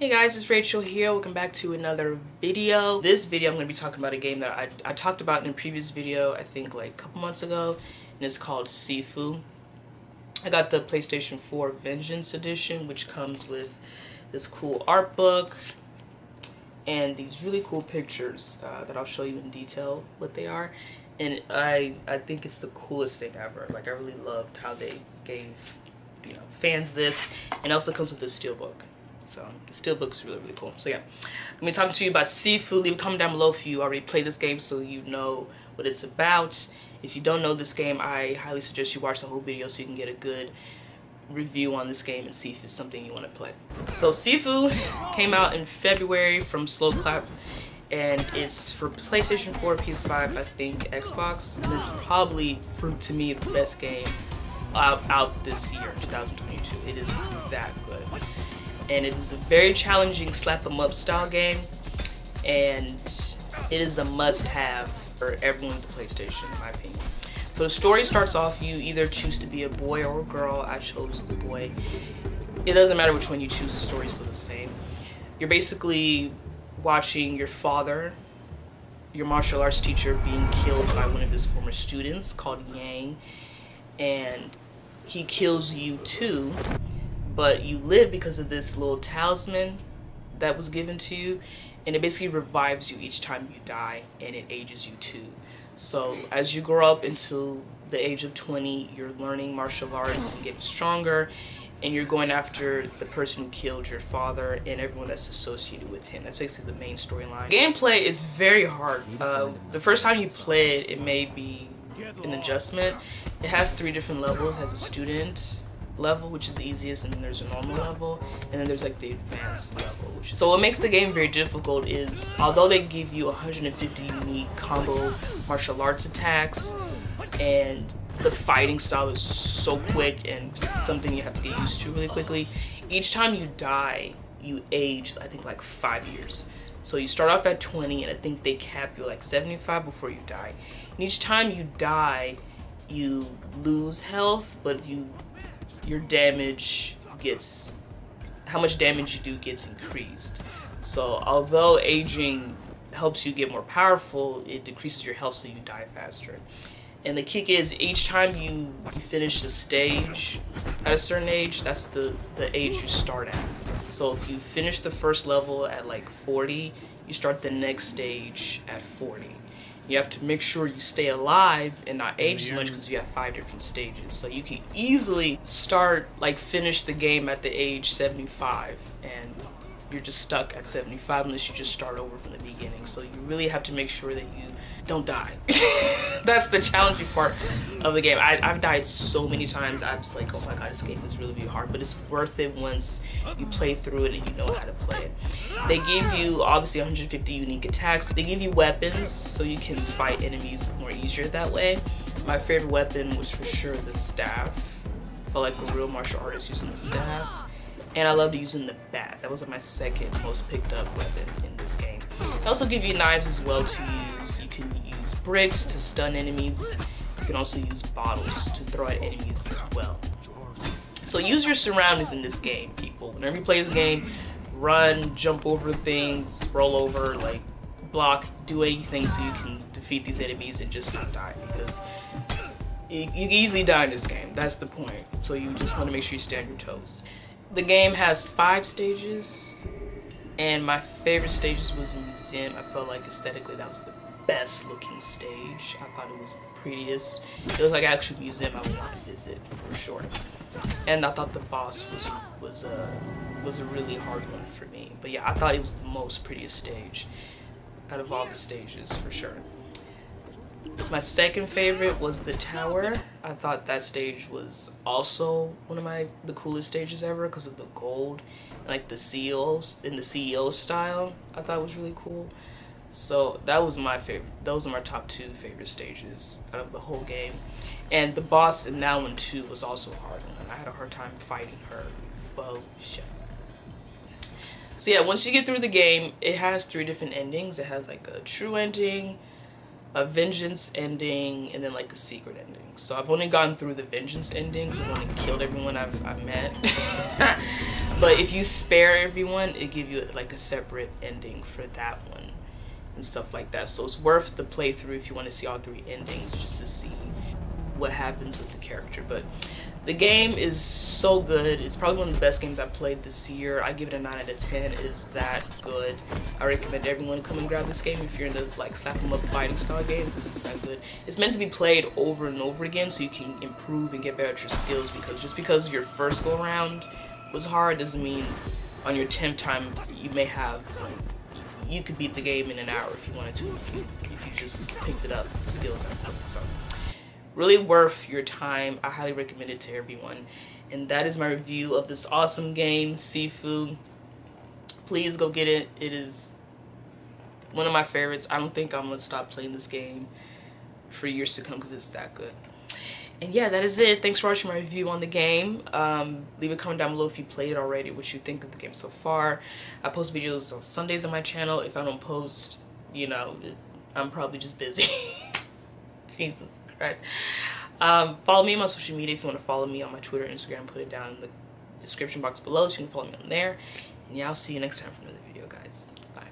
Hey guys, it's Rachel here. Welcome back to another video. This video I'm going to be talking about a game that I talked about in a previous video, I think like a couple months ago, and it's called Sifu. I got the PlayStation 4 Vengeance Edition, which comes with this cool art book and these really cool pictures that I'll show you in detail what they are. And I think it's the coolest thing ever. Like, I really loved how they gave fans this, and it also comes with this steelbook. So the steelbook is really cool. So yeah, I'm gonna be talking to you about Sifu. Leave a comment down below if you already played this game so you know what it's about. If you don't know this game, I highly suggest you watch the whole video so you can get a good review on this game and see if it's something you want to play. So Sifu came out in February from Sloclap, and it's for PlayStation 4, PS5, I think Xbox, and it's probably, to me, the best game out this year, 2022. It is that good. And it is a very challenging slap 'em up style game, and it is a must-have for everyone with the PlayStation, in my opinion. So the story starts off, you either choose to be a boy or a girl. I chose the boy. It doesn't matter which one you choose, the story's still the same. You're basically watching your father, your martial arts teacher, being killed by one of his former students called Yang, and he kills you too. But you live because of this little talisman that was given to you, and it basically revives you each time you die, and it ages you too. So as you grow up into the age of 20, you're learning martial arts and getting stronger, and you're going after the person who killed your father and everyone that's associated with him. That's basically the main storyline. Gameplay is very hard. The first time you play it, it may be an adjustment. It has 3 different levels. It has a student level, which is the easiest, and then there's a normal level, and then there's like the advanced level. So what makes the game very difficult is, although they give you 150 unique combo martial arts attacks, and the fighting style is so quick and something you have to get used to really quickly, each time you die, you age, I think, like 5 years. So you start off at 20, and I think they cap you like 75 before you die. And each time you die, you lose health, but your damage gets, how much damage you do gets increased. So although aging helps you get more powerful, it decreases your health so you die faster. And the kick is, each time you finish the stage at a certain age, that's the age you start at. So if you finish the first level at like 40, you start the next stage at 40. You have to make sure you stay alive and not age so much, because you have 5 different stages. So you can easily finish the game at the age 75, and you're just stuck at 75 unless you just start over from the beginning. So you really have to make sure that you don't die. That's the challenging part of the game. I've died so many times. I was like, oh my god, this game is really hard, but it's worth it once you play through it and you know how to play it. They give you obviously 150 unique attacks. They give you weapons so you can fight enemies more easier that way. My favorite weapon was for sure the staff. I felt like a real martial artist using the staff. And I loved using the bat. That was my second most picked up weapon in this game. They also give you knives as well to use. You can use bricks to stun enemies. You can also use bottles to throw at enemies as well. So use your surroundings in this game, people. Whenever you play this game, run, jump over things, roll over, like block, do anything so you can defeat these enemies and just not die, because you can easily die in this game. That's the point. So you just want to make sure you stay on your toes. The game has 5 stages, and my favorite stages was the museum. I felt like aesthetically that was the best looking stage. I thought it was the prettiest. It was like an actual museum I would want to visit for sure. And I thought the boss was a really hard one for me. But yeah, I thought it was the most prettiest stage out of all the stages for sure. My second favorite was the tower. I thought that stage was also one of the coolest stages ever because of the gold and like the CEOs in the CEO style. I thought it was really cool. So that was my favorite. Those are my top 2 favorite stages out of the whole game. And the boss in that one too was also hard. I had a hard time fighting her. Oh shit. So yeah, once you get through the game, it has 3 different endings. It has like a true ending, a vengeance ending, and then like a secret ending. So I've only gone through the vengeance endings. I've only killed everyone I've met. But if you spare everyone, it give you like a separate ending for that one and stuff like that. So it's worth the playthrough if you want to see all 3 endings, just to see what happens with the character. But the game is so good. It's probably one of the best games I've played this year. I give it a 9 out of 10. It is that good. I recommend everyone come and grab this game if you're into like slap 'em up fighting style games. It's that good. It's meant to be played over and over again so you can improve and get better at your skills, because just because your first go around was hard doesn't mean on your 10th time you may have, you could beat the game in an hour if you wanted to, if you just picked it up, the skills and stuff. So really worth your time. I highly recommend it to everyone. And that is my review of this awesome game, Sifu. Please go get it. It is one of my favorites. I don't think I'm gonna stop playing this game for years to come because it's that good. And yeah, that is it. Thanks for watching my review on the game. Leave a comment down below if you played it already, what you think of the game so far. I post videos on Sundays on my channel. If I don't post, you know, I'm probably just busy. Jesus Christ. Follow me on my social media if you want to follow me on my Twitter, Instagram. Put it down in the description box below so you can follow me on there. And yeah, I'll see you next time for another video, guys. Bye.